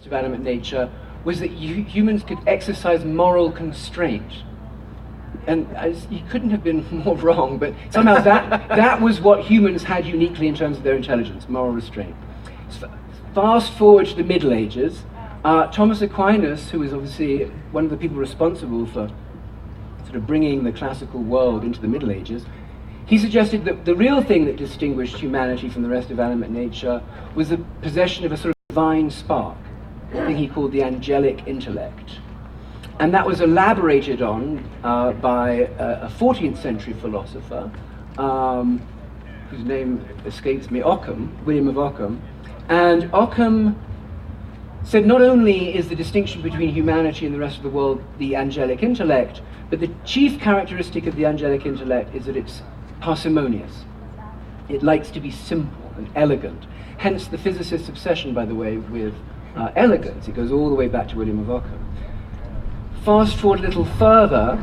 of animate nature was that humans could exercise moral constraint. And he couldn't have been more wrong, but somehow that was what humans had uniquely in terms of their intelligence, moral restraint. Fast forward to the Middle Ages, Thomas Aquinas, who was obviously one of the people responsible for sort of bringing the classical world into the Middle Ages, he suggested that the real thing that distinguished humanity from the rest of animate nature was the possession of a sort of divine spark, a thing he called the angelic intellect. And that was elaborated on by a 14th century philosopher, whose name escapes me, Occam, William of Occam. And Occam said not only is the distinction between humanity and the rest of the world the angelic intellect, but the chief characteristic of the angelic intellect is that it's parsimonious. It likes to be simple and elegant. Hence the physicist's obsession, by the way, with elegance. It goes all the way back to William of Occam. Fast forward a little further,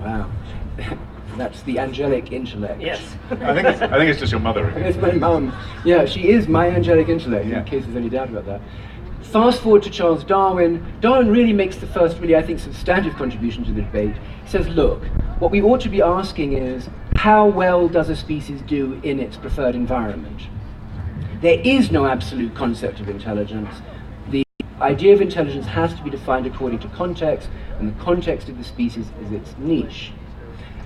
wow, that's the angelic intellect. Yes. I think it's just your mother. It's my mum. Yeah, she is my angelic intellect, in case there's any doubt about that. Fast forward to Charles Darwin. Darwin really makes the first, really, I think, substantive contribution to the debate. He says, look, what we ought to be asking is, how well does a species do in its preferred environment? There is no absolute concept of intelligence. The idea of intelligence has to be defined according to context, and the context of the species is its niche.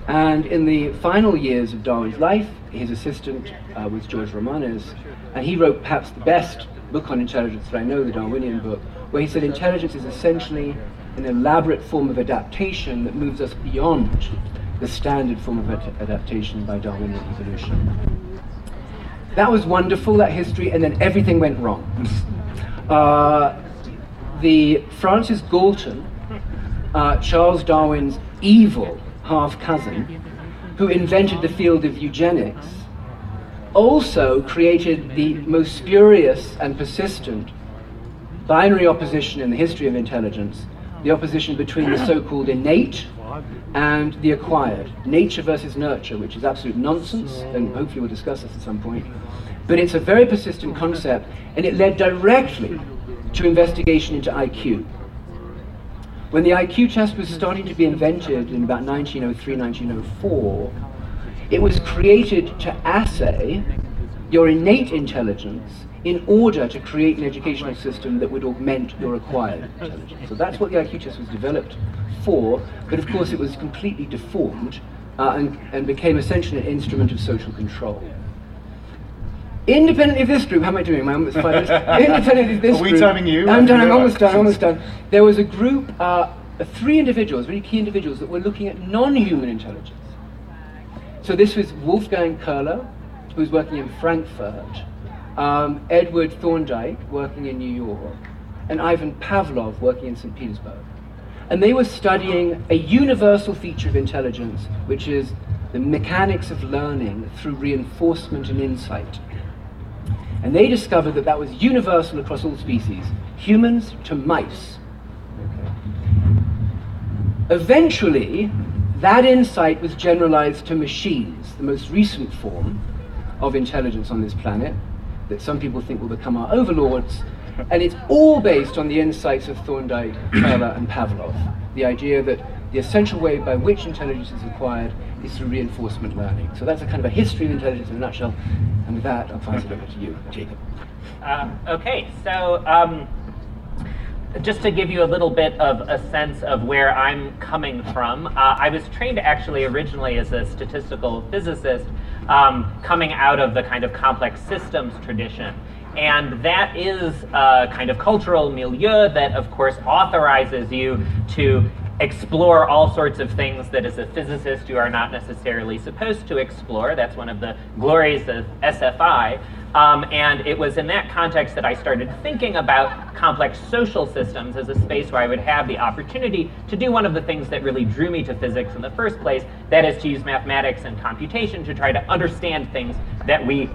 And in the final years of Darwin's life, his assistant was George Romanes, and he wrote perhaps the best book on intelligence that I know, the Darwinian book, where he said intelligence is essentially an elaborate form of adaptation that moves us beyond the standard form of adaptation by Darwinian evolution. That was wonderful, that history, and then everything went wrong. The Francis Galton, Charles Darwin's evil half-cousin, who invented the field of eugenics, also created the most spurious and persistent binary opposition in the history of intelligence, the opposition between the so-called innate and the acquired, nature versus nurture, which is absolute nonsense, and hopefully we'll discuss this at some point. But it's a very persistent concept, and it led directly to investigation into IQ. When the IQ test was starting to be invented in about 1903, 1904, it was created to assay your innate intelligence in order to create an educational system that would augment your acquired intelligence. So that's what the IQ test was developed for, but of course it was completely deformed and became essentially an instrument of social control. Independently of this group, how am I doing? Am I almost 5 minutes? Independently of this group. Are we timing you? I'm done, I'm almost done. There was a group, 3 individuals, really key individuals, that were looking at non-human intelligence. So this was Wolfgang Köhler, who was working in Frankfurt, Edward Thorndike, working in New York, and Ivan Pavlov, working in St. Petersburg. And they were studying a universal feature of intelligence, which is the mechanics of learning through reinforcement and insight. And they discovered that that was universal across all species, humans to mice. Okay. Eventually, that insight was generalized to machines, the most recent form of intelligence on this planet, that some people think will become our overlords, and it's all based on the insights of Thorndike, Köhler, and Pavlov. The idea that the essential way by which intelligence is acquired is through reinforcement learning. So that's a kind of a history of intelligence in a nutshell, and with that, I'll pass it over to you, Jacob. Okay, so just to give you a little bit of a sense of where I'm coming from, I was trained actually originally as a statistical physicist, coming out of the kind of complex systems tradition. And that is a kind of cultural milieu that, of course, authorizes you to explore all sorts of things that as a physicist you are not necessarily supposed to explore. That's one of the glories of SFI. And it was in that context that I started thinking about complex social systems as a space where I would have the opportunity to do one of the things that really drew me to physics in the first place, that is to use mathematics and computation to try to understand things that we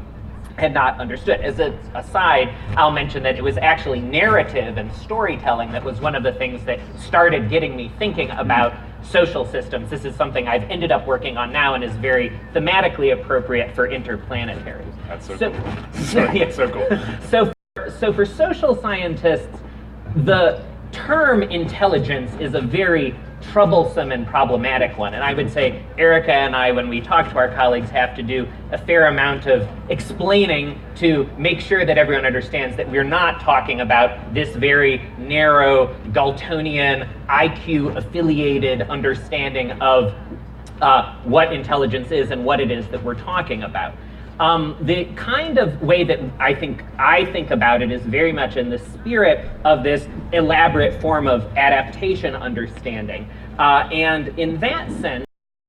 had not understood. As an aside, I'll mention that it was actually narrative and storytelling that was one of the things that started getting me thinking about social systems. This is something I've ended up working on now and is very thematically appropriate for Interplanetary. That's so cool. Sorry, yeah. so cool. So So for social scientists, the term intelligence is a very troublesome and problematic one. And I would say Erica and I, when we talk to our colleagues, have to do a fair amount of explaining to make sure that everyone understands that we're not talking about this very narrow Galtonian IQ-affiliated understanding of what intelligence is and what it is that we're talking about. The kind of way that I think about it is very much in the spirit of this elaborate form of adaptation understanding. And in that sense,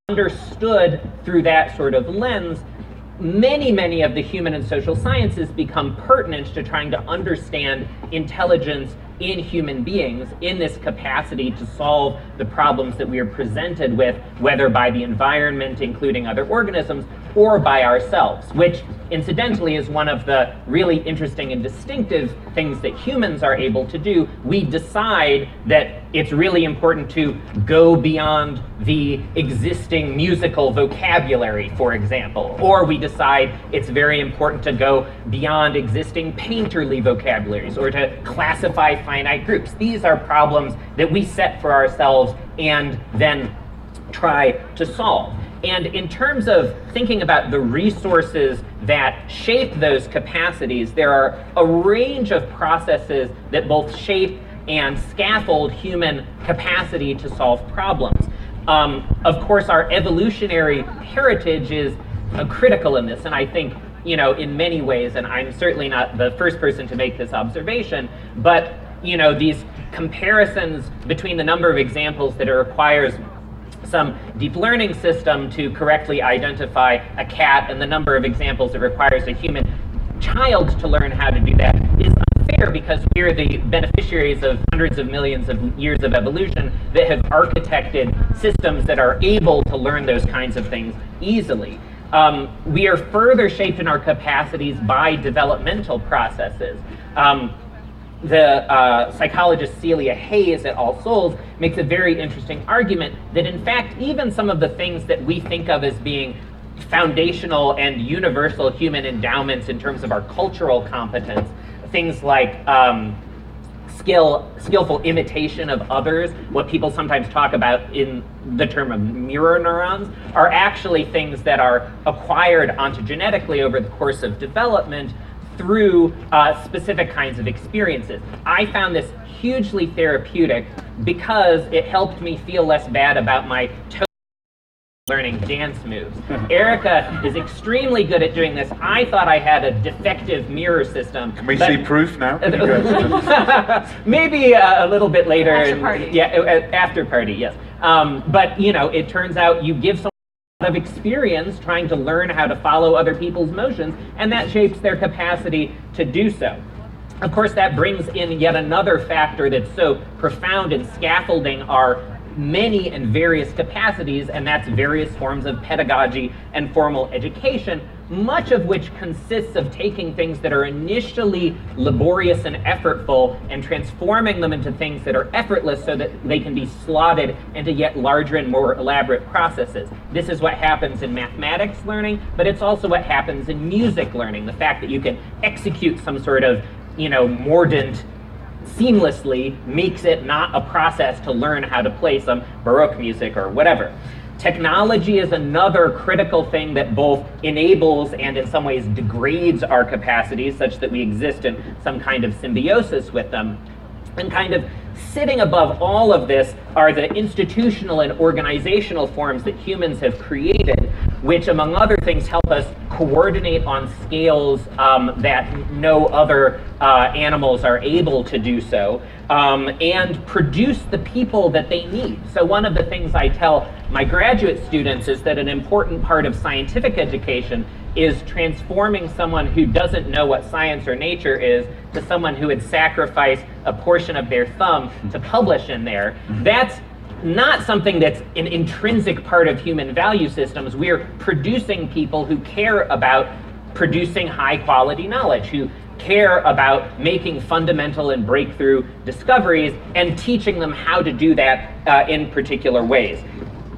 understood through that sort of lens, many of the human and social sciences become pertinent to trying to understand intelligence in human beings, in this capacity to solve the problems that we are presented with, whether by the environment, including other organisms, or by ourselves, which incidentally is one of the really interesting and distinctive things that humans are able to do. We decide that it's really important to go beyond the existing musical vocabulary, for example, or we decide it's very important to go beyond existing painterly vocabularies or to classify finite groups. These are problems that we set for ourselves and then try to solve. And in terms of thinking about the resources that shape those capacities, there are a range of processes that both shape and scaffold human capacity to solve problems. Of course, our evolutionary heritage is critical in this, and I think, in many ways, and I'm certainly not the first person to make this observation, but, these comparisons between the number of examples that it requires some deep learning system to correctly identify a cat and the number of examples it requires a human child to learn how to do that is unfair, because we're the beneficiaries of hundreds of millions of years of evolution that have architected systems that are able to learn those kinds of things easily. We are further shaped in our capacities by developmental processes. The psychologist Celia Hayes at All Souls makes a very interesting argument that in fact even some of the things that we think of as being foundational and universal human endowments in terms of our cultural competence, things like skillful imitation of others, what people sometimes talk about in the term of mirror neurons, are actually things that are acquired ontogenetically over the course of development through specific kinds of experiences. I found this hugely therapeutic because it helped me feel less bad about my learning dance moves. Erica is extremely good at doing this. I thought I had a defective mirror system. Can we see proof now? Maybe a little bit later. After party. Yeah, after party, yes. But it turns out you give someone of experience trying to learn how to follow other people's motions, and that shapes their capacity to do so. Of course, that brings in yet another factor that's so profound in scaffolding our many and various capacities, and that's various forms of pedagogy and formal education, much of which consists of taking things that are initially laborious and effortful and transforming them into things that are effortless so that they can be slotted into yet larger and more elaborate processes. This is what happens in mathematics learning, but it's also what happens in music learning. The fact that you can execute some sort of, mordant seamlessly makes it not a process to learn how to play some Baroque music or whatever. Technology is another critical thing that both enables and in some ways degrades our capacities such that we exist in some kind of symbiosis with them. And kind of sitting above all of this are the institutional and organizational forms that humans have created, which among other things help us coordinate on scales that no other animals are able to do so, and produce the people that they need. So one of the things I tell my graduate students is that an important part of scientific education is transforming someone who doesn't know what science or nature is to someone who would sacrifice a portion of their thumb to publish in there. That's not something that's an intrinsic part of human value systems. We're producing people who care about producing high quality knowledge, who care about making fundamental and breakthrough discoveries and teaching them how to do that in particular ways.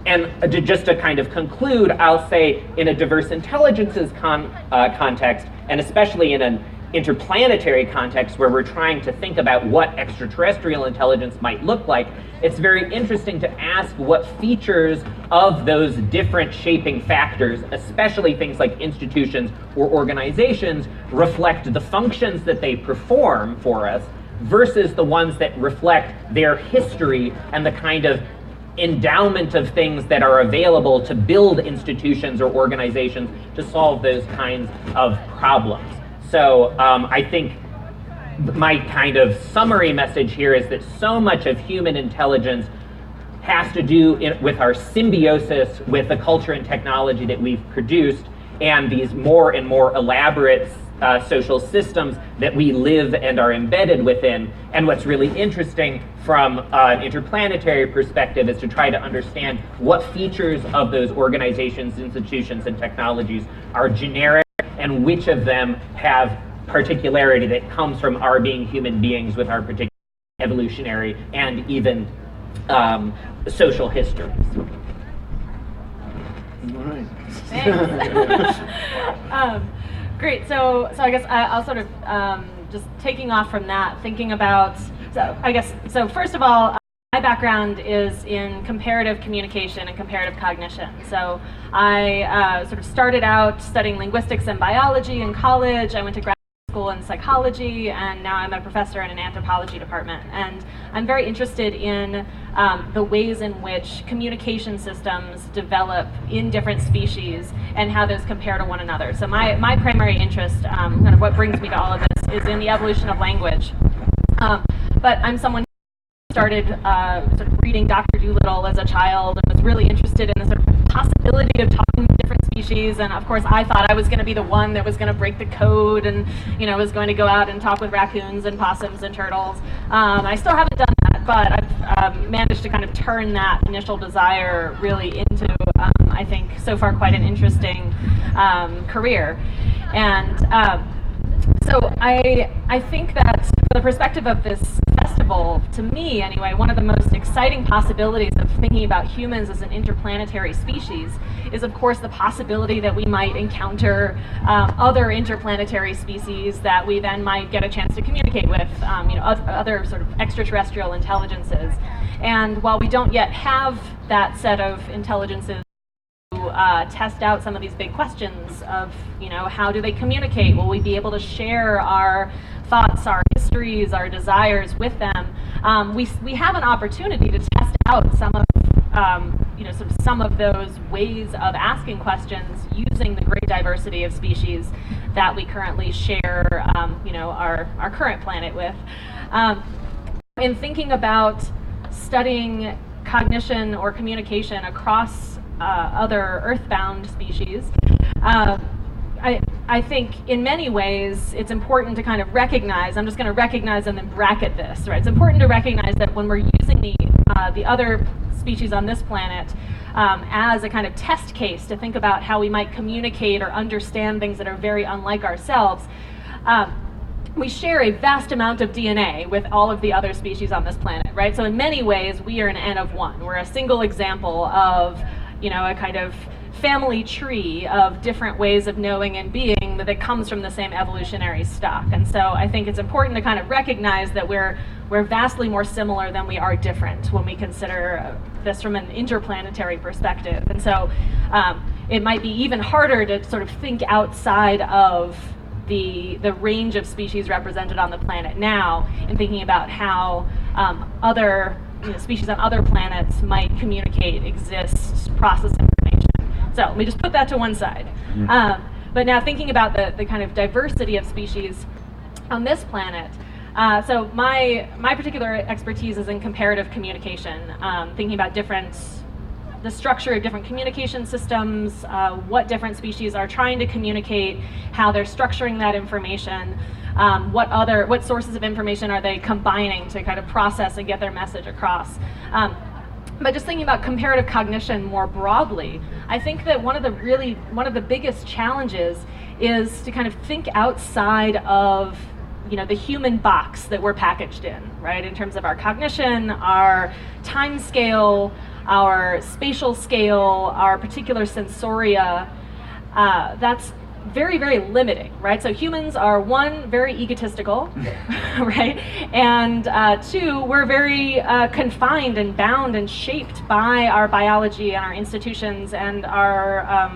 And just to kind of conclude, I'll say in a diverse intelligences context, and especially in an interplanetary context where we're trying to think about what extraterrestrial intelligence might look like, it's very interesting to ask what features of those different shaping factors, especially things like institutions or organizations, reflect the functions that they perform for us versus the ones that reflect their history and the kind of endowment of things that are available to build institutions or organizations to solve those kinds of problems. So I think my kind of summary message here is that so much of human intelligence has to do with our symbiosis with the culture and technology that we've produced and these more and more elaborate social systems that we live and are embedded within. And what's really interesting from an interplanetary perspective is to try to understand what features of those organizations, institutions, and technologies are generic and which of them have particularity that comes from our being human beings with our particular evolutionary and even social histories. All right. Thanks. Great. So I guess I'll sort of just taking off from that, thinking about. So first of all, my background is in comparative communication and comparative cognition. So I sort of started out studying linguistics and biology in college. I went to grad school in psychology, and now I'm a professor in an anthropology department. And I'm very interested in the ways in which communication systems develop in different species and how those compare to one another. So my primary interest, kind of what brings me to all of this, is in the evolution of language. But I'm someone who started sort of reading Dr. Dolittle as a child and was really interested in the sort of possibility of talking to different species. And of course, I thought I was going to be the one that was going to break the code and, was going to go out and talk with raccoons and possums and turtles. I still haven't done that, but I've managed to kind of turn that initial desire really into, I think, so far quite an interesting career. And so I think that from the perspective of this festival, to me anyway, one of the most exciting possibilities of thinking about humans as an interplanetary species is, of course, the possibility that we might encounter other interplanetary species that we then might get a chance to communicate with, other sort of extraterrestrial intelligences. And while we don't yet have that set of intelligences to test out some of these big questions of, how do they communicate? Will we be able to share our thoughts, our histories, our desires with them? We have an opportunity to test out some of, sort of some of those ways of asking questions using the great diversity of species that we currently share, our current planet with. In thinking about studying cognition or communication across other earthbound species, I think in many ways it's important to kind of recognize, I'm just going to recognize and then bracket this, right? It's important to recognize that when we're using the other species on this planet as a kind of test case to think about how we might communicate or understand things that are very unlike ourselves, we share a vast amount of DNA with all of the other species on this planet, right? So in many ways, we are an N of one. We're a single example of, a kind of family tree of different ways of knowing and being that comes from the same evolutionary stock. And so I think it's important to kind of recognize that we're vastly more similar than we are different when we consider this from an interplanetary perspective. And so it might be even harder to sort of think outside of the range of species represented on the planet now in thinking about how other species on other planets might communicate, exist, process information. So let me just put that to one side. But now thinking about the kind of diversity of species on this planet, so my particular expertise is in comparative communication, thinking about the structure of different communication systems, what different species are trying to communicate, how they're structuring that information, what sources of information are they combining to kind of process and get their message across. But just thinking about comparative cognition more broadly, I think that one of the biggest challenges is to kind of think outside of the human box that we're packaged in, right? In terms of our cognition, our time scale, our spatial scale, our particular sensoria. very, very limiting, right? So humans are, one, very egotistical, right? And two, we're very confined and bound and shaped by our biology and our institutions and our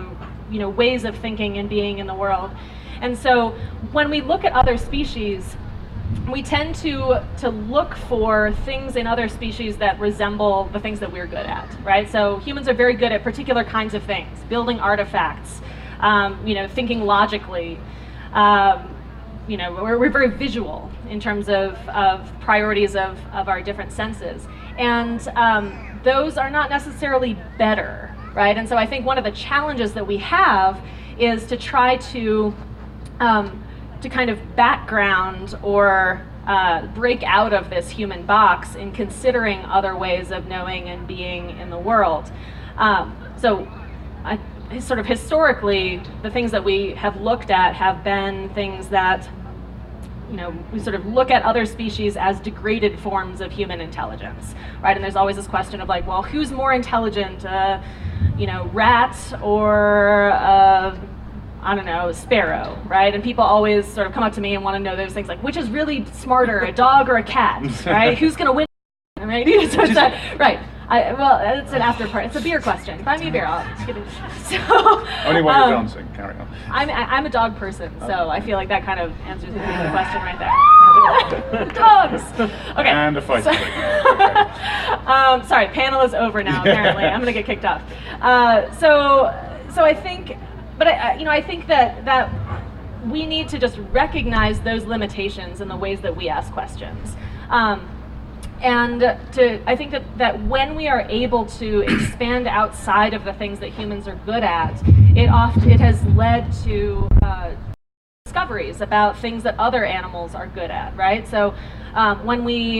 ways of thinking and being in the world. And so when we look at other species, we tend to look for things in other species that resemble the things that we're good at, right? So humans are very good at particular kinds of things, building artifacts, thinking logically. We're very visual in terms of priorities of our different senses. And those are not necessarily better, right? And so I think one of the challenges that we have is to try to kind of background or break out of this human box in considering other ways of knowing and being in the world. Sort of historically, the things that we have looked at have been things that, we sort of look at other species as degraded forms of human intelligence, right? And there's always this question of like, well, who's more intelligent, rat or I don't know, sparrow, right? And people always sort of come up to me and want to know those things like, which is really smarter, a dog or a cat, right? Who's going to win? Right? So it's right. It's an after part. It's a beer question. Buy me a beer. I'll just get it. So, only while you're dancing. Carry on. I'm a dog person, so I feel like that kind of answers the question right there. Dogs. Okay. And a fight. Okay. Sorry, panel is over now. Apparently, I'm gonna get kicked off. So I think. But I think that we need to just recognize those limitations in the ways that we ask questions, and I think that when we are able to expand outside of the things that humans are good at, it has led to discoveries about things that other animals are good at, right? So when we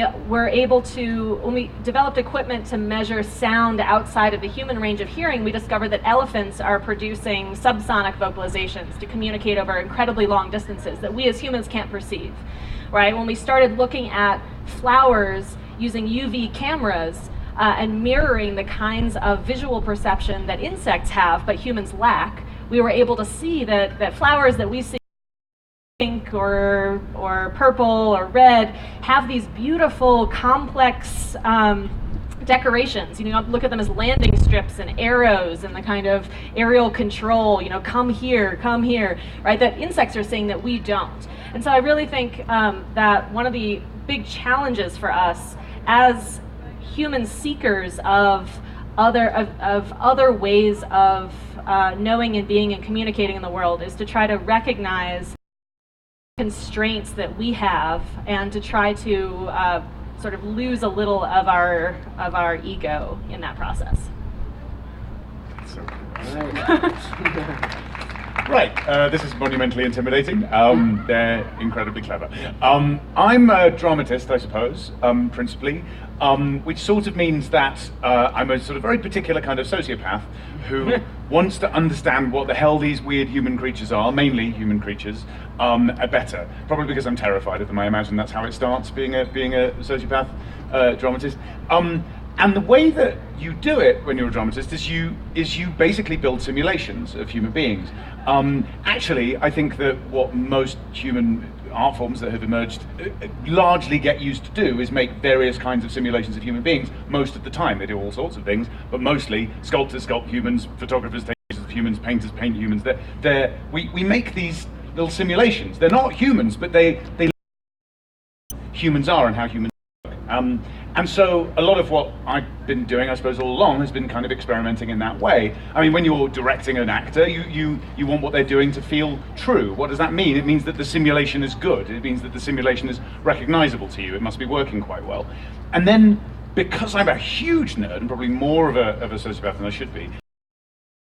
developed equipment to measure sound outside of the human range of hearing, we discovered that elephants are producing subsonic vocalizations to communicate over incredibly long distances that we as humans can't perceive, right? When we started looking at flowers using UV cameras and mirroring the kinds of visual perception that insects have but humans lack, we were able to see that flowers that we see pink or purple or red have these beautiful complex decorations. Look at them as landing strips and arrows and the kind of aerial control, come here, right? That insects are seeing that we don't. And so I really think that one of the big challenges for us as human seekers of other ways of knowing and being and communicating in the world is to try to recognize constraints that we have and to try to sort of lose a little of our ego in that process. So right, this is monumentally intimidating. They're incredibly clever. I'm a dramatist, I suppose, principally, which sort of means that I'm a sort of very particular kind of sociopath who wants to understand what the hell these weird human creatures are, mainly human creatures, better. Probably because I'm terrified of them. I imagine that's how it starts, being a sociopath dramatist. And the way that you do it when you're a dramatist is you basically build simulations of human beings. Actually, I think that what most human art forms that have emerged largely get used to do is make various kinds of simulations of human beings. Most of the time, they do all sorts of things, but mostly sculptors sculpt humans, photographers take pictures of humans, painters paint humans. We make these little simulations. They're not humans, but they humans are and how humans work. And so a lot of what I've been doing, I suppose, all along has been kind of experimenting in that way. I mean, when you're directing an actor, you want what they're doing to feel true. What does that mean? It means that the simulation is good. It means that the simulation is recognizable to you. It must be working quite well. And then, because I'm a huge nerd, and probably more of a sociopath than I should be,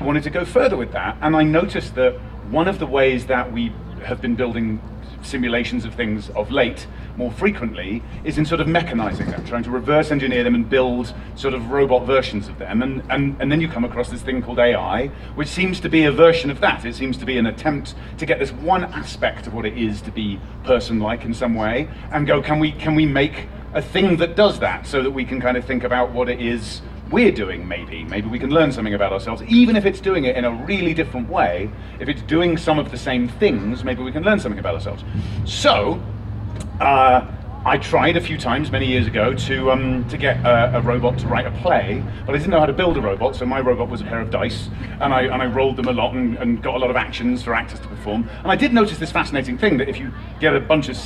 I wanted to go further with that. And I noticed that one of the ways that we have been building simulations of things of late more frequently is in sort of mechanizing them, trying to reverse engineer them and build sort of robot versions of them. And then you come across this thing called AI, which seems to be a version of that. It seems to be an attempt to get this one aspect of what it is to be person-like in some way and go, can we make a thing that does that so that we can kind of think about what it is we're doing, maybe we can learn something about ourselves, even if it's doing it in a really different way. If it's doing some of the same things, maybe we can learn something about ourselves. So I tried a few times many years ago to get a robot to write a play, but I didn't know how to build a robot, so my robot was a pair of dice, and I rolled them a lot and got a lot of actions for actors to perform. And I did notice this fascinating thing, that if you get a bunch of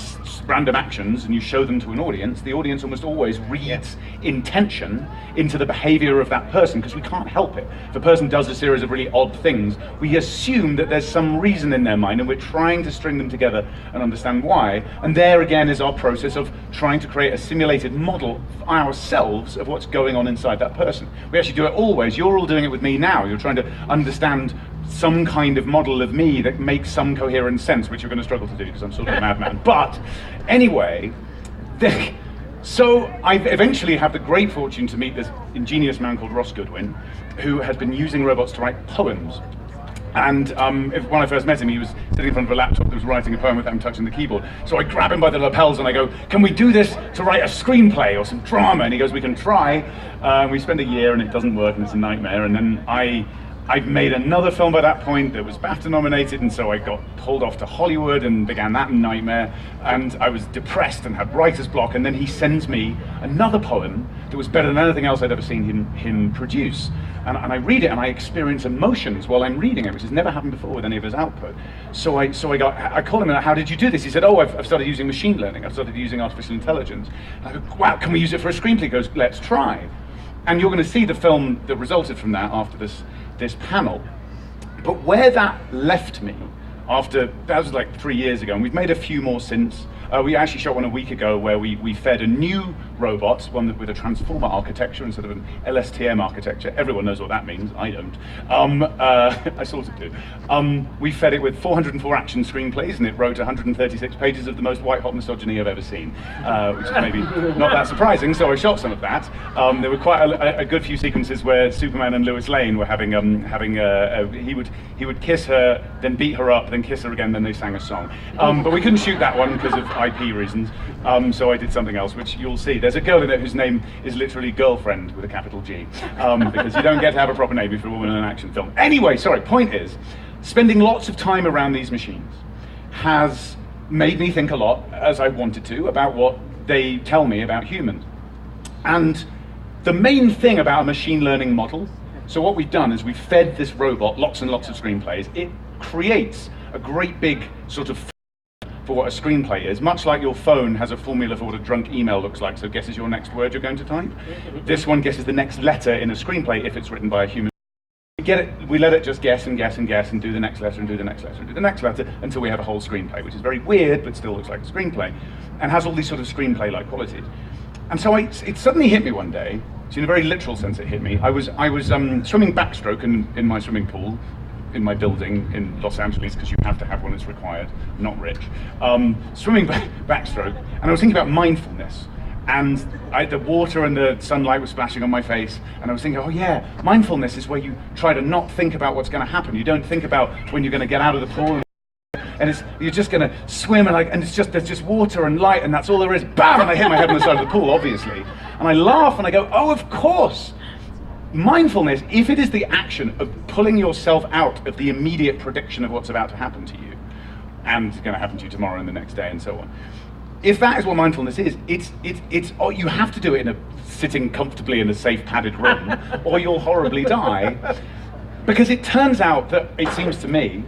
random actions and you show them to an audience, the audience almost always reads intention into the behavior of that person, because we can't help it. If a person does a series of really odd things, we assume that there's some reason in their mind, and we're trying to string them together and understand why. And there again is our process of trying to create a simulated model ourselves of what's going on inside that person. We actually do it always. You're all doing it with me now. You're trying to understand some kind of model of me that makes some coherent sense, which you're going to struggle to do because I'm sort of a madman. But anyway, so I eventually have the great fortune to meet this ingenious man called Ross Goodwin, who has been using robots to write poems. And when I first met him, he was sitting in front of a laptop that was writing a poem without him touching the keyboard. So I grab him by the lapels and I go, "Can we do this to write a screenplay or some drama?" And he goes, "We can try." We spend a year and it doesn't work and it's a nightmare. And then I'd made another film by that point that was BAFTA nominated, and so I got pulled off to Hollywood and began that nightmare, and I was depressed and had writer's block. And then he sends me another poem that was better than anything else I'd ever seen him produce, and I read it and I experience emotions while I'm reading it, which has never happened before with any of his output. So I called him and "How did you do this?" He said, "Oh, I've started using machine learning. I've started using artificial intelligence." And I go, "Wow, can we use it for a screenplay?" He goes, "Let's try." And you're going to see the film that resulted from that after this panel. But where that left me, that was like 3 years ago, and we've made a few more since. We actually shot one a week ago where we fed a new robot, one with a transformer architecture instead of an LSTM architecture. Everyone knows what that means, I don't. I sort of do. We fed it with 404 action screenplays, and it wrote 136 pages of the most white-hot misogyny I've ever seen, which is maybe not that surprising, so I shot some of that. There were quite a good few sequences where Superman and Lois Lane were he would kiss her, then beat her up, then kiss her again, then they sang a song. But we couldn't shoot that one because of IP reasons, so I did something else, which you'll see. There's a girl in it whose name is literally Girlfriend with a capital G, because you don't get to have a proper name for a woman in an action film. Anyway, sorry, point is, spending lots of time around these machines has made me think a lot, as I wanted to, about what they tell me about humans. And the main thing about a machine learning model, so what we've done is we've fed this robot lots and lots of screenplays. It creates a great big sort of for what a screenplay is, much like your phone has a formula for what a drunk email looks like, so guesses your next word you're going to type. This one guesses the next letter in a screenplay if it's written by a human. We let it just guess and guess and guess and do the next letter and do the next letter and do the next letter until we have a whole screenplay, which is very weird but still looks like a screenplay and has all these sort of screenplay-like qualities. And so it suddenly hit me one day, so in a very literal sense it hit me. I was swimming backstroke in my swimming pool in my building in Los Angeles, because you have to have one, it's required, I'm not rich, swimming backstroke, and I was thinking about mindfulness, and the water and the sunlight was splashing on my face, and I was thinking, oh yeah, mindfulness is where you try to not think about what's going to happen. You don't think about when you're going to get out of the pool, and you're just going to swim, and there's just water and light, and that's all there is. Bam! And I hit my head on the side of the pool, obviously, and I laugh and I go, oh, of course. Mindfulness, if it is the action of pulling yourself out of the immediate prediction of what's about to happen to you, and it's going to happen to you tomorrow and the next day and so on. If that is what mindfulness is, you have to do it sitting comfortably in a safe padded room, or you'll horribly die. Because it turns out that, it seems to me,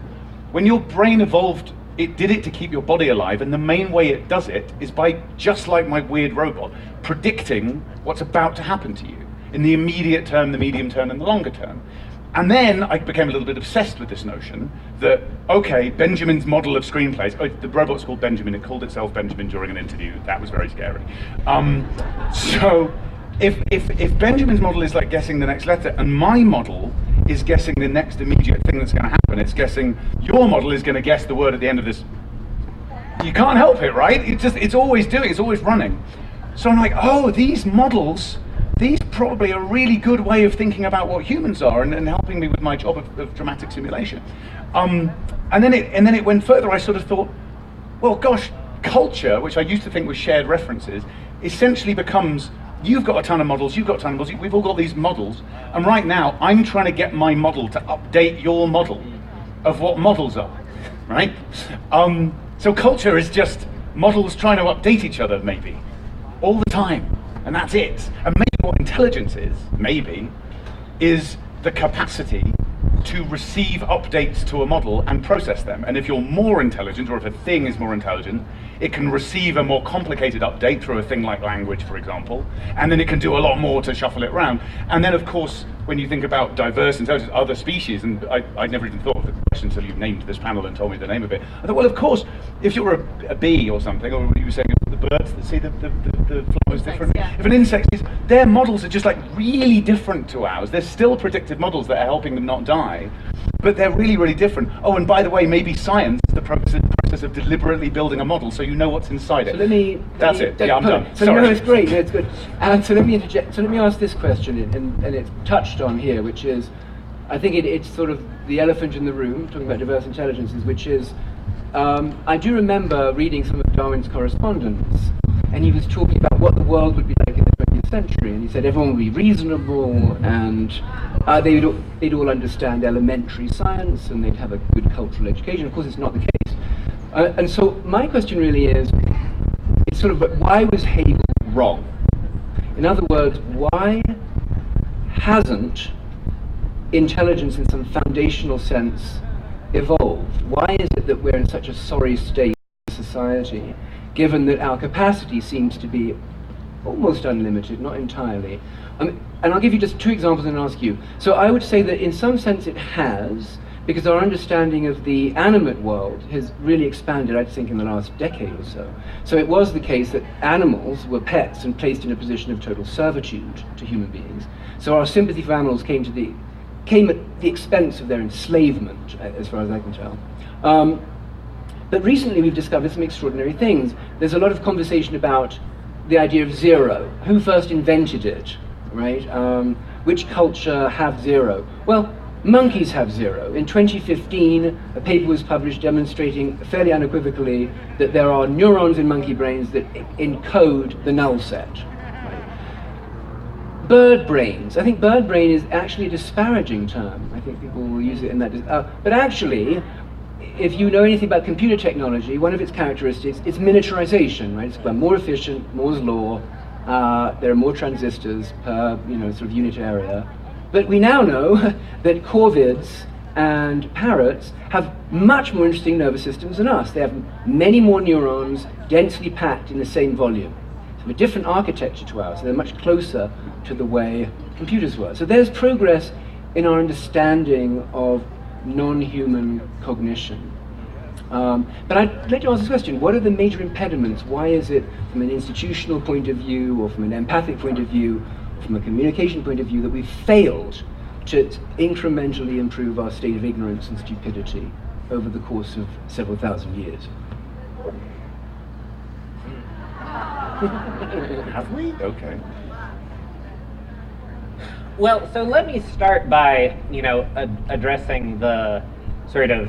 when your brain evolved, it did it to keep your body alive, and the main way it does it is by, just like my weird robot, predicting what's about to happen to you in the immediate term, the medium term, and the longer term. And then I became a little bit obsessed with this notion that, okay, Benjamin's model of screenplays, the robot's called Benjamin, it called itself Benjamin during an interview, that was very scary. So if Benjamin's model is like guessing the next letter, and my model is guessing the next immediate thing that's going to happen, it's guessing your model is going to guess the word at the end of this, you can't help it, right? It's always running. So I'm like, oh, these models, these probably a really good way of thinking about what humans are and helping me with my job of dramatic simulation. And then it went further. I sort of thought, well, gosh, culture, which I used to think was shared references, essentially becomes you've got a ton of models, you've got a ton of models, we've all got these models, and right now I'm trying to get my model to update your model of what models are, right? So culture is just models trying to update each other, maybe, all the time, and that's it. And maybe what intelligence is the capacity to receive updates to a model and process them. And if you're more intelligent, or if a thing is more intelligent, it can receive a more complicated update through a thing like language, for example, and then it can do a lot more to shuffle it around. And then, of course, when you think about diverse intelligence, other species, and I'd never even thought of the question until you named this panel and told me the name of it. I thought, well, of course, if you're a bee or something, or what you were saying, the birds that see the flowers differently. Yeah. If an insect is, their models are just like really different to ours. They're still predictive models that are helping them not die, but they're really, really different. Oh, and by the way, maybe science is the process of deliberately building a model so you know what's inside it. So That's it. Yeah, I'm done. So Sorry. no, it's great. No, it's good. And so let me interject. So let me ask this question, and it's touched on here, which is, I think it's sort of the elephant in the room, talking about diverse intelligences, which is, I do remember reading some of Darwin's correspondence, and he was talking about what the world would be like in the 20th century, and he said everyone would be reasonable, and they'd all understand elementary science, and they'd have a good cultural education. Of course, it's not the case. And so my question really is, it's sort of, why was Hegel wrong? In other words, why hasn't intelligence in some foundational sense evolved? Why is it that we're in such a sorry state of society, given that our capacity seems to be almost unlimited, not entirely? And I'll give you just two examples and ask you. So I would say that in some sense it has, because our understanding of the animate world has really expanded, I think, in the last decade or so. So it was the case that animals were pets and placed in a position of total servitude to human beings. So our sympathy for animals came at the expense of their enslavement, as far as I can tell. But recently we've discovered some extraordinary things. There's a lot of conversation about the idea of zero. Who first invented it, right? Which culture have zero? Well, monkeys have zero. In 2015, a paper was published demonstrating fairly unequivocally that there are neurons in monkey brains that encode the null set. Bird brains. I think bird brain is actually a disparaging term. I think people will use it in that. But actually, if you know anything about computer technology, one of its characteristics is miniaturization, right? It's more efficient, Moore's law. There are more transistors per sort of unit area. But we now know that corvids and parrots have much more interesting nervous systems than us. They have many more neurons densely packed in the same volume. So a different architecture to ours. So they're much closer to the way computers work. So there's progress in our understanding of non-human cognition. But I'd like to ask this question: what are the major impediments? Why is it, from an institutional point of view, or from an empathic point of view, from a communication point of view, that we've failed to incrementally improve our state of ignorance and stupidity over the course of several thousand years? Have we? Okay. Well, so let me start by, addressing the sort of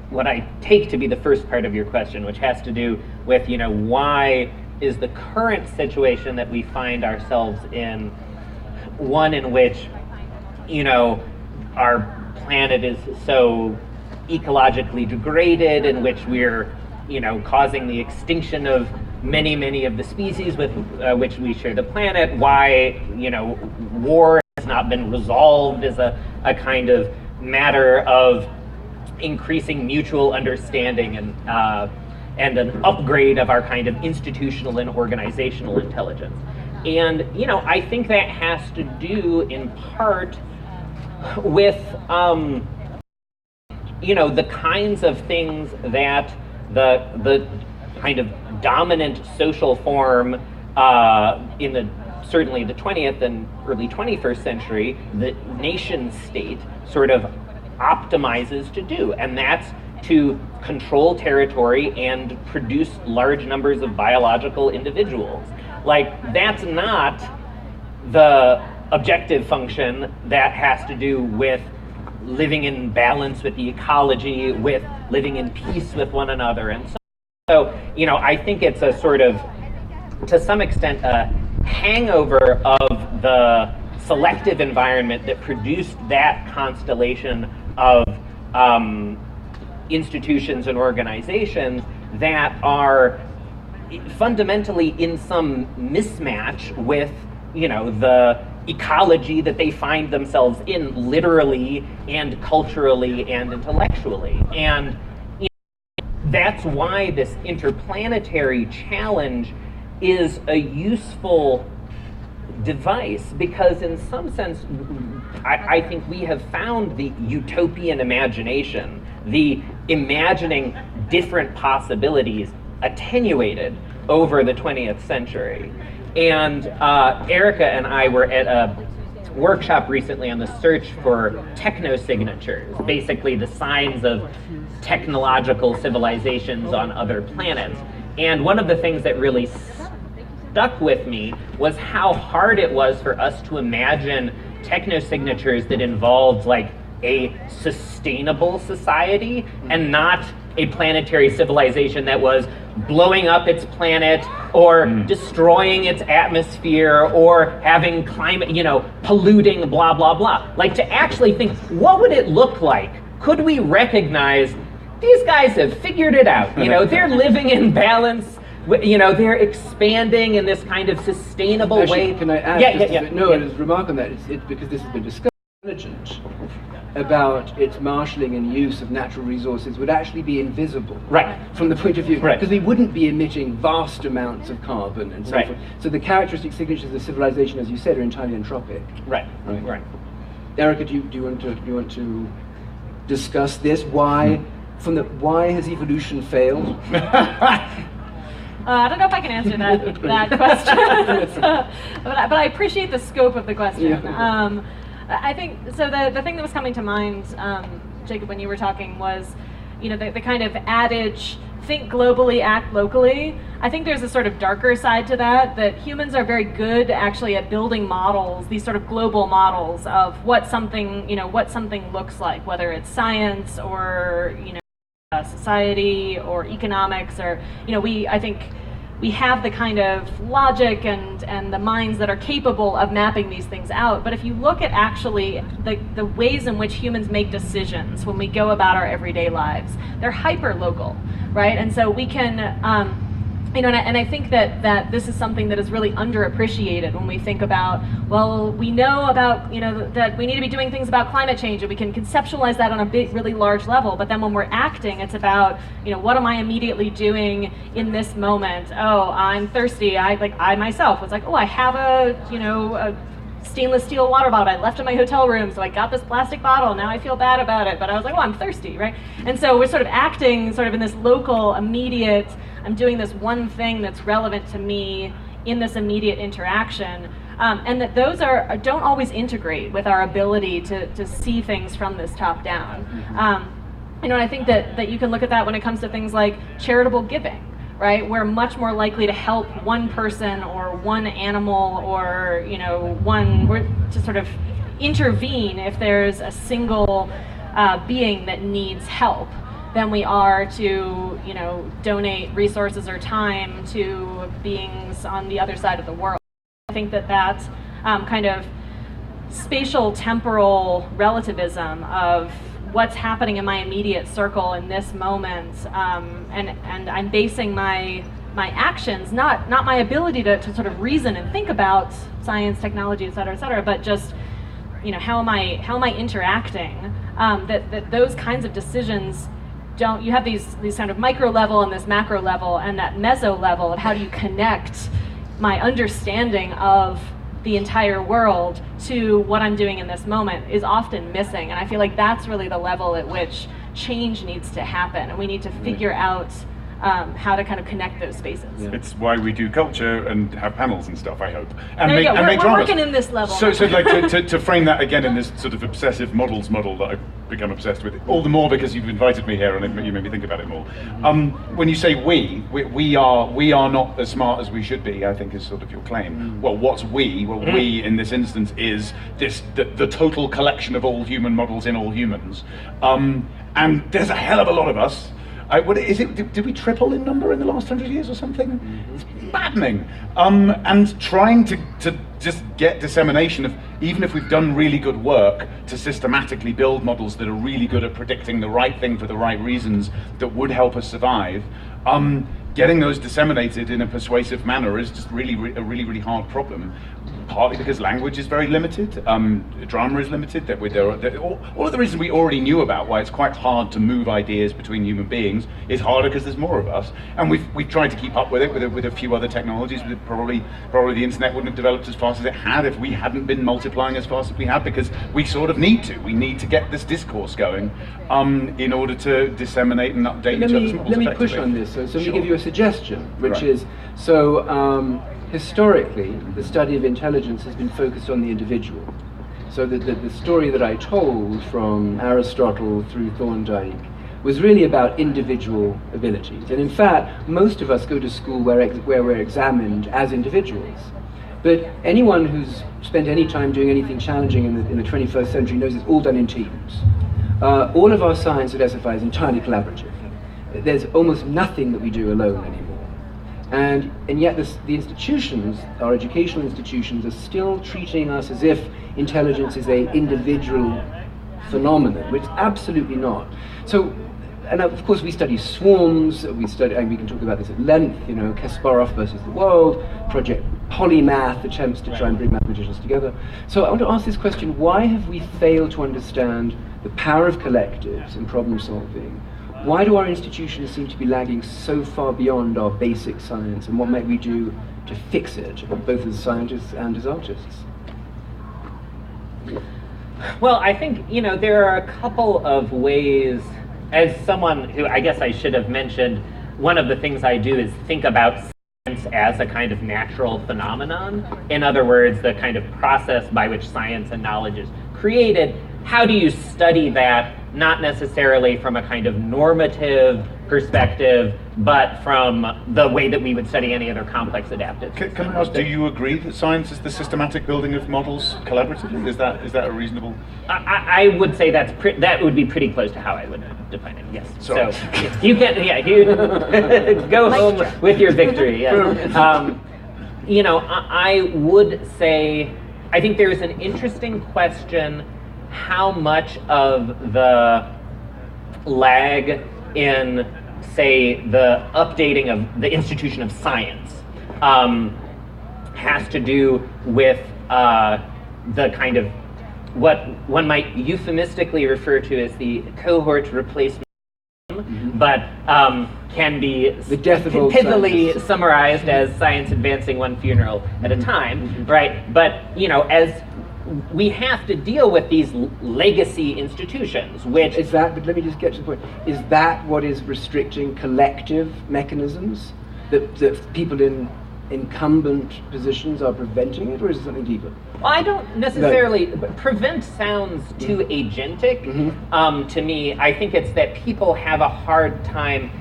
what I take to be the first part of your question, which has to do with, why is the current situation that we find ourselves in one in which, our planet is so ecologically degraded, in which we're, causing the extinction of many of the species with which we share the planet, why, war has not been resolved as a kind of matter of increasing mutual understanding and an upgrade of our kind of institutional and organizational intelligence. And, I think that has to do in part with, the kinds of things that the kind of dominant social form in certainly the 20th and early 21st century, the nation state sort of optimizes to do, and that's to control territory and produce large numbers of biological individuals. Like, that's not the objective function that has to do with living in balance with the ecology, with living in peace with one another, and so I think it's a sort of, to some extent, a hangover of the selective environment that produced that constellation of institutions and organizations that are fundamentally in some mismatch with, the ecology that they find themselves in, literally and culturally and intellectually. And that's why this interplanetary challenge is a useful device, because in some sense, I think we have found the utopian imagination, the imagining different possibilities, attenuated over the 20th century. And Erica and I were at a workshop recently on the search for technosignatures, basically the signs of technological civilizations on other planets. And one of the things that really stuck with me was how hard it was for us to imagine technosignatures that involved like a sustainable society and not a planetary civilization that was blowing up its planet or destroying its atmosphere or having climate, polluting, blah, blah, blah. Like, to actually think, what would it look like? Could we recognize these guys have figured it out? They're living in balance. They're expanding in this kind of sustainable way. Can I add? It's remark on that. It's because this has been discussed. Intelligent about its marshalling and use of natural resources would actually be invisible, right? From the point of view, right? Because we wouldn't be emitting vast amounts of carbon and so forth. So the characteristic signatures of civilization, as you said, are entirely entropic. Right. Erica, do you want to discuss this? Why has evolution failed? I don't know if I can answer that question, but I appreciate the scope of the question. Yeah. I think, so the thing that was coming to mind, Jacob, when you were talking was, the kind of adage, think globally, act locally. I think there's a sort of darker side to that humans are very good actually at building models, these sort of global models of what something looks like, whether it's science or, society or economics, or, I think we have the kind of logic and the minds that are capable of mapping these things out. But if you look at actually the ways in which humans make decisions when we go about our everyday lives, they're hyper local, right? And so we can, and I think that this is something that is really underappreciated when we think about, well, we know about, that we need to be doing things about climate change, and we can conceptualize that on a big, really large level. But then when we're acting, it's about, what am I immediately doing in this moment? Oh, I'm thirsty. I myself was like, oh, I have a stainless steel water bottle I left in my hotel room, so I got this plastic bottle. Now I feel bad about it, but I was like, oh, I'm thirsty, right? And so we're sort of acting sort of in this local, immediate, I'm doing this one thing that's relevant to me in this immediate interaction, and that those don't always integrate with our ability to see things from this top down. And I think that you can look at that when it comes to things like charitable giving, right? We're much more likely to help one person or one animal or, to sort of intervene if there's a single being that needs help than we are to, donate resources or time to beings on the other side of the world. I think that kind of spatial temporal relativism of what's happening in my immediate circle in this moment, and I'm basing my actions, not my ability to sort of reason and think about science, technology, et cetera, but just, how am I interacting? That those kinds of decisions you have these kind of micro level and this macro level and that meso level of how do you connect my understanding of the entire world to what I'm doing in this moment is often missing. And I feel like that's really the level at which change needs to happen, and we need to figure out how to kind of connect those spaces. Yeah. It's why we do culture and have panels and stuff, I hope. And there you go. We're working in this level. So like to frame that again in this sort of obsessive models model that I've become obsessed with, all the more because you've invited me here and you made me think about it more. When you say we are not as smart as we should be, I think is sort of your claim. Well, what's we? Well, we in this instance is the total collection of all human models in all humans. And there's a hell of a lot of us. Did we triple in number in the last 100 years or something? It's maddening. And trying to just get dissemination of, even if we've done really good work to systematically build models that are really good at predicting the right thing for the right reasons that would help us survive, getting those disseminated in a persuasive manner is just a really hard problem. Partly because language is very limited, drama is limited, all of the reasons we already knew about why it's quite hard to move ideas between human beings is harder because there's more of us, and we've tried to keep up with it with a few other technologies. Probably the internet wouldn't have developed as fast as it had if we hadn't been multiplying as fast as we have, because we sort of need to. We need to get this discourse going in order to disseminate and update each other's models. Let me push on this. So let me give you a suggestion, which Right. is, historically, the study of intelligence has been focused on the individual. So the story that I told from Aristotle through Thorndike was really about individual abilities. And in fact, most of us go to school where we're examined as individuals. But anyone who's spent any time doing anything challenging in the 21st century knows it's all done in teams. All of our science at SFI is entirely collaborative. There's almost nothing that we do alone anymore. And yet the institutions, our educational institutions, are still treating us as if intelligence is an individual phenomenon, which it's absolutely not. So, and of course we study swarms, and we can talk about this at length, Kasparov versus the world, Project Polymath, attempts to try and bring mathematicians together. So I want to ask this question: why have we failed to understand the power of collectives in problem solving? Why do our institutions seem to be lagging so far beyond our basic science, and what might we do to fix it, both as scientists and as artists? Well, I think, there are a couple of ways. As someone who, I guess I should have mentioned, one of the things I do is think about science as a kind of natural phenomenon. In other words, the kind of process by which science and knowledge is created. How do you study that, not necessarily from a kind of normative perspective, but from the way that we would study any other complex adaptive system? Can I ask, do you agree that science is the systematic building of models collaboratively? Is that a reasonable? I would say that would be pretty close to how I would define it. Yes. Sorry. So you can, you go home with your victory. Yes. I would say, I think there is an interesting question: how much of the lag in, say, the updating of the institution of science has to do with the kind of what one might euphemistically refer to as the cohort replacement, but can be the death of old pithily science. Summarized as science advancing one funeral at a time, right? But as we have to deal with these legacy institutions, which is that, but let me just get to the point. Is that what is restricting collective mechanisms that people in incumbent positions are preventing it, or is it something deeper? Well, I don't necessarily, prevent sounds too agentic to me. I think it's that people have a hard time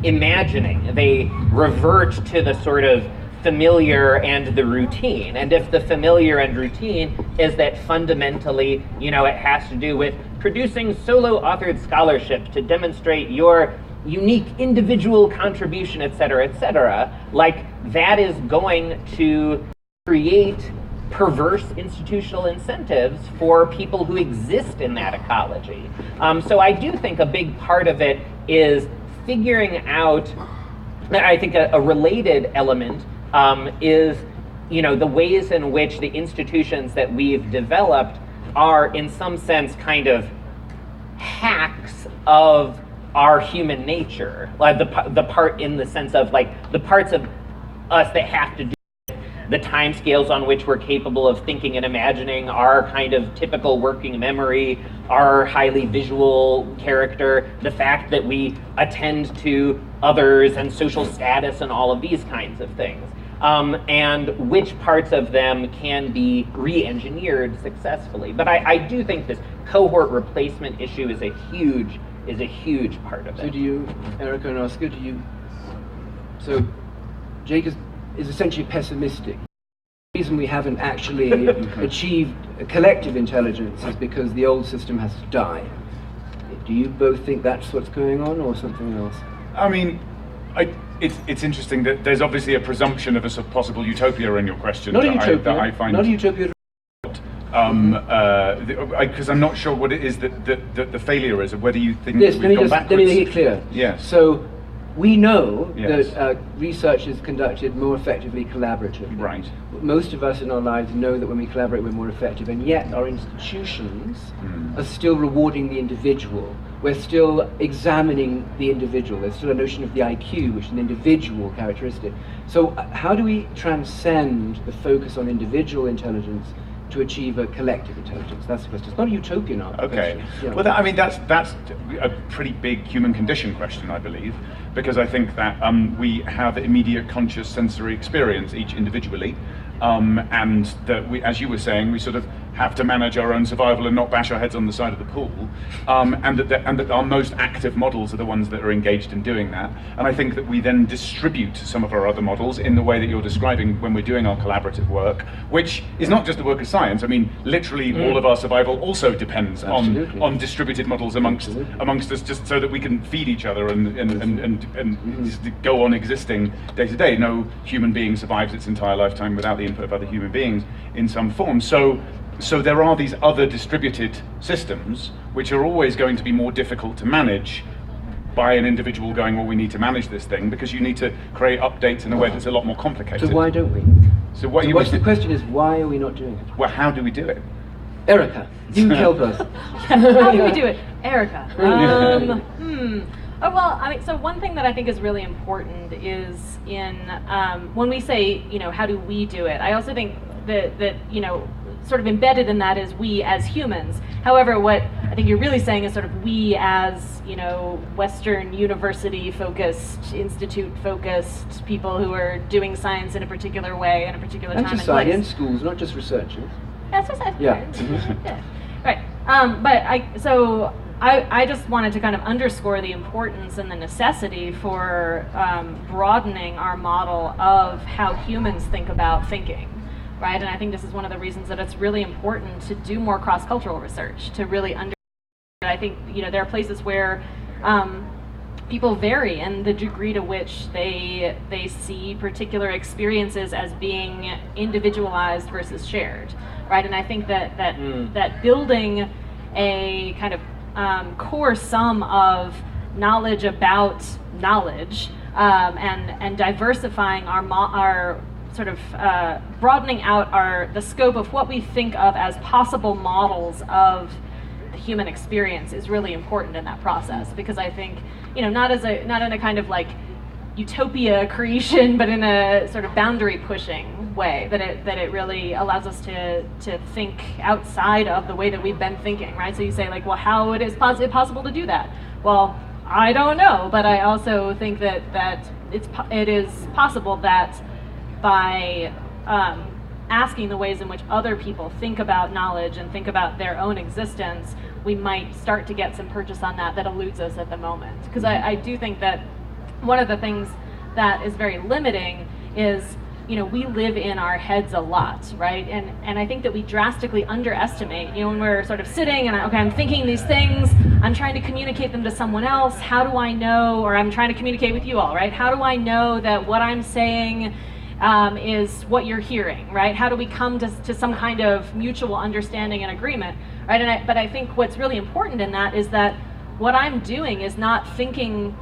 imagining. They revert to the sort of familiar and the routine. And if the familiar and routine is that fundamentally, it has to do with producing solo authored scholarship to demonstrate your unique individual contribution, et cetera, like that is going to create perverse institutional incentives for people who exist in that ecology. So I do think a big part of it is figuring out, I think a related element is, the ways in which the institutions that we've developed are, in some sense, kind of hacks of our human nature. Like the part in the sense of the parts of us that have to do with the time scales on which we're capable of thinking and imagining, our kind of typical working memory, our highly visual character, the fact that we attend to others and social status and all of these kinds of things. And which parts of them can be re-engineered successfully. But I do think this cohort replacement issue is a huge part of it. So do you, Erica and Oscar, so Jake is essentially pessimistic. The reason we haven't actually achieved a collective intelligence is because the old system has to die. Do you both think that's what's going on, or something else? I mean, it's interesting that there's obviously a presumption of a sort of possible utopia in your question. Not a utopia. That I find not a utopia. Because I'm not sure what it is that the failure is, or whether you think Yes, we've gone let backwards. me make it clear. Yes. So we know Yes. that research is conducted more effectively collaboratively. Right. Most of us in our lives know that when we collaborate we're more effective, and yet our institutions are still rewarding the individual. We're still examining the individual. There's still a notion of the IQ, which is an individual characteristic. So how do we transcend the focus on individual intelligence to achieve a collective intelligence? That's the question. It's not a utopian answer. Okay. Yeah. Well, I mean, that's a pretty big human condition question, I believe, because I think that we have immediate conscious sensory experience each individually, and that we, as you were saying, we sort of have to manage our own survival and not bash our heads on the side of the pool, and that our most active models are the ones that are engaged in doing that. And I think that we then distribute some of our other models in the way that you're describing when we're doing our collaborative work, which is not just the work of science. I mean, literally all of our survival also depends on distributed models amongst us, just so that we can feed each other and just go on existing day to day. No human being survives its entire lifetime without the input of other human beings in some form. So there are these other distributed systems which are always going to be more difficult to manage by an individual going, well, we need to manage this thing, because you need to create updates in a way that's a lot more complicated. So why don't we? So what the question is, why are we not doing it? Well, how do we do it? Erica, you help us. How do we do it? Erica. Oh, well, I mean, so one thing that I think is really important is in, when we say, how do we do it, I also think that sort of embedded in that is we as humans. However, what I think you're really saying is sort of we as, Western university-focused, institute-focused people who are doing science in a particular way, in a particular time and place. Society and schools, not just researchers. That's what Yeah. yeah. Right. But I just wanted to kind of underscore the importance and the necessity for broadening our model of how humans think about thinking, right? And I think this is one of the reasons that it's really important to do more cross-cultural research, to really understand. I think, there are places where people vary in the degree to which they see particular experiences as being individualized versus shared, right? And I think that building a kind of core sum of knowledge about knowledge and diversifying our sort of broadening out the scope of what we think of as possible models of the human experience is really important in that process, because I think, not in a kind of like utopia creation, but in a sort of boundary pushing way, that it really allows us to think outside of the way that we've been thinking, right? So you say like, well, how it is possible to do that? Well, I don't know, but I also think that it is possible that by asking the ways in which other people think about knowledge and think about their own existence, we might start to get some purchase on that eludes us at the moment. Because I do think that one of the things that is very limiting is, we live in our heads a lot, right? And I think that we drastically underestimate, when we're sort of sitting and, I'm thinking these things, I'm trying to communicate them to someone else, how do I know, or I'm trying to communicate with you all, right? How do I know that what I'm saying is what you're hearing, right? How do we come to some kind of mutual understanding and agreement, right? But I think what's really important in that is that what I'm doing is not thinking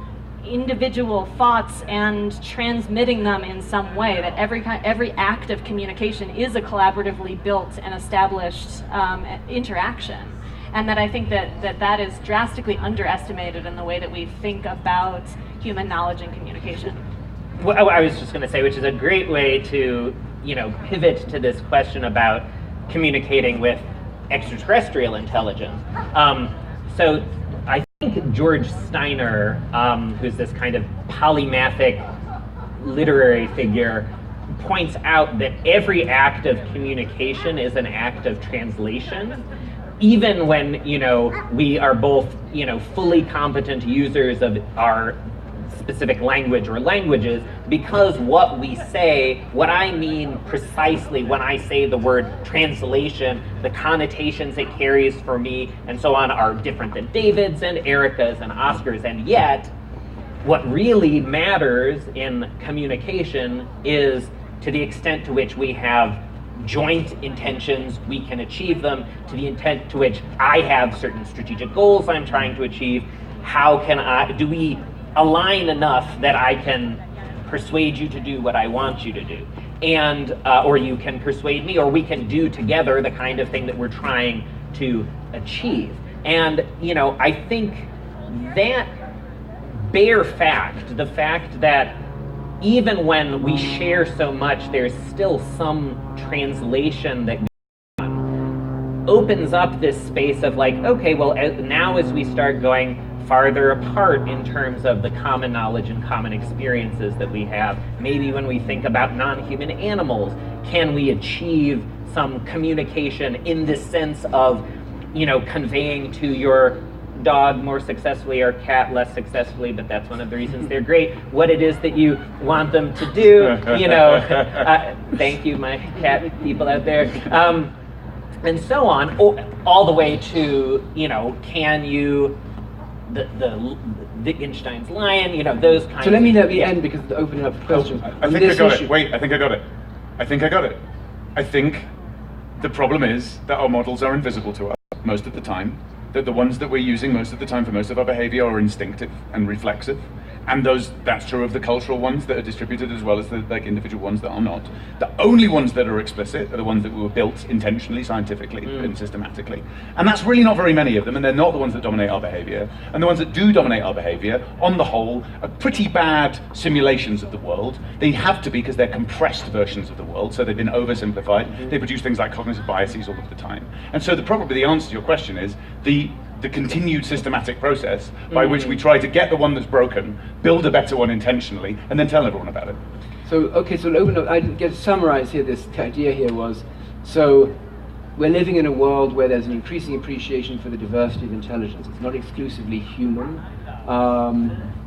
individual thoughts and transmitting them in some way, that every act of communication is a collaboratively built and established interaction. And that I think that is drastically underestimated in the way that we think about human knowledge and communication. Well, I was just going to say, which is a great way to, pivot to this question about communicating with extraterrestrial intelligence. So I think George Steiner, who's this kind of polymathic literary figure, points out that every act of communication is an act of translation, even when, we are both, fully competent users of our specific language or languages, because what we say, what I mean precisely when I say the word translation, the connotations it carries for me and so on are different than David's and Erica's and Oscar's, and yet what really matters in communication is to the extent to which we have joint intentions, we can achieve them. To the intent to which I have certain strategic goals I'm trying to achieve, do we align enough that I can persuade you to do what I want you to do? And, or you can persuade me, or we can do together the kind of thing that we're trying to achieve. And, I think that bare fact, the fact that even when we share so much, there's still some translation that opens up this space of like, okay, well, now as we start going farther apart in terms of the common knowledge and common experiences that we have, maybe when we think about non-human animals, can we achieve some communication in this sense of, conveying to your dog more successfully or cat less successfully, but that's one of the reasons they're great, what it is that you want them to do, thank you, my cat people out there, and so on, all the way to, can you, the Wittgenstein's lion, those kinds. So let me end because it's opening up questions. I think I got it. Wait, I think I got it. I think the problem is that our models are invisible to us most of the time, that the ones that we're using most of the time for most of our behavior are instinctive and reflexive. And that's true of the cultural ones that are distributed as well as the individual ones that are not. The only ones that are explicit are the ones that were built intentionally, scientifically, and systematically. And that's really not very many of them, and they're not the ones that dominate our behavior. And the ones that do dominate our behavior, on the whole, are pretty bad simulations of the world. They have to be because they're compressed versions of the world, so they've been oversimplified. They produce things like cognitive biases all of the time. And so probably the answer to your question is the continued systematic process by which we try to get the one that's broken, build a better one intentionally, and then tell everyone about it. So open up. I get to summarize here. This idea here was, so we're living in a world where there's an increasing appreciation for the diversity of intelligence. It's not exclusively human.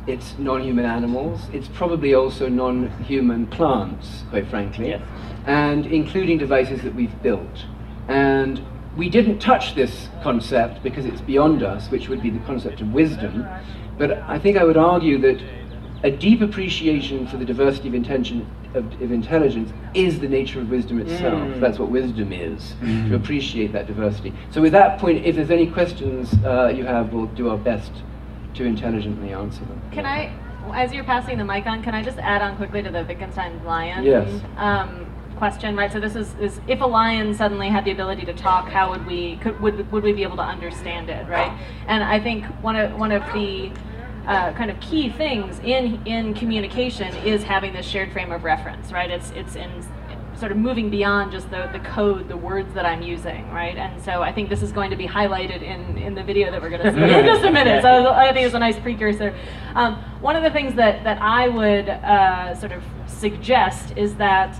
It's non-human animals. It's probably also non-human plants, quite frankly, yes. And including devices that we've built. And we didn't touch this concept because it's beyond us, which would be the concept of wisdom. But I think I would argue that a deep appreciation for the diversity of intelligence is the nature of wisdom itself. That's what wisdom is, to appreciate that diversity. So with that point, if there's any questions you have, we'll do our best to intelligently answer them. Can I, as you're passing the mic on, can I just add on quickly to the Wittgenstein's lion? Yes. Question, right? So this is if a lion suddenly had the ability to talk, how would we be able to understand it, right? And I think one of the kind of key things in communication is having this shared frame of reference, right? It's in sort of moving beyond just the code, the words that I'm using, right? And so I think this is going to be highlighted in the video that we're going to see in just a minute. So I think it's a nice precursor. One of the things that I would sort of suggest is that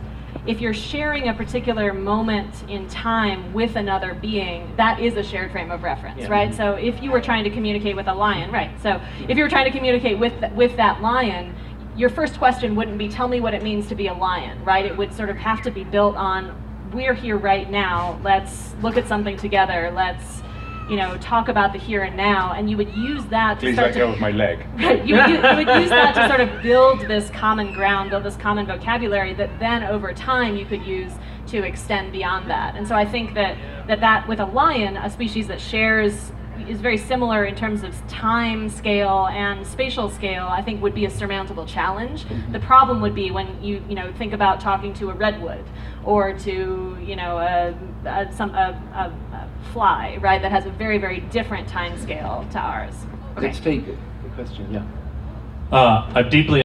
if you're sharing a particular moment in time with another being, that is a shared frame of reference, right? So if you were trying to communicate with a lion, right? So if you were trying to communicate with that lion, your first question wouldn't be, tell me what it means to be a lion, right? It would sort of have to be built on, we're here right now, let's look at something together, let's talk about the here and now, and you would use that to Please start let go of my leg. Right, you would use that to sort of build this common ground, build this common vocabulary that then over time you could use to extend beyond that. And so I think that with a lion, a species that is very similar in terms of time scale and spatial scale, I think would be a surmountable challenge. The problem would be when you think about talking to a redwood or to a fly, right, that has a very, very different time scale to ours. Let's take the question, yeah. I'm deeply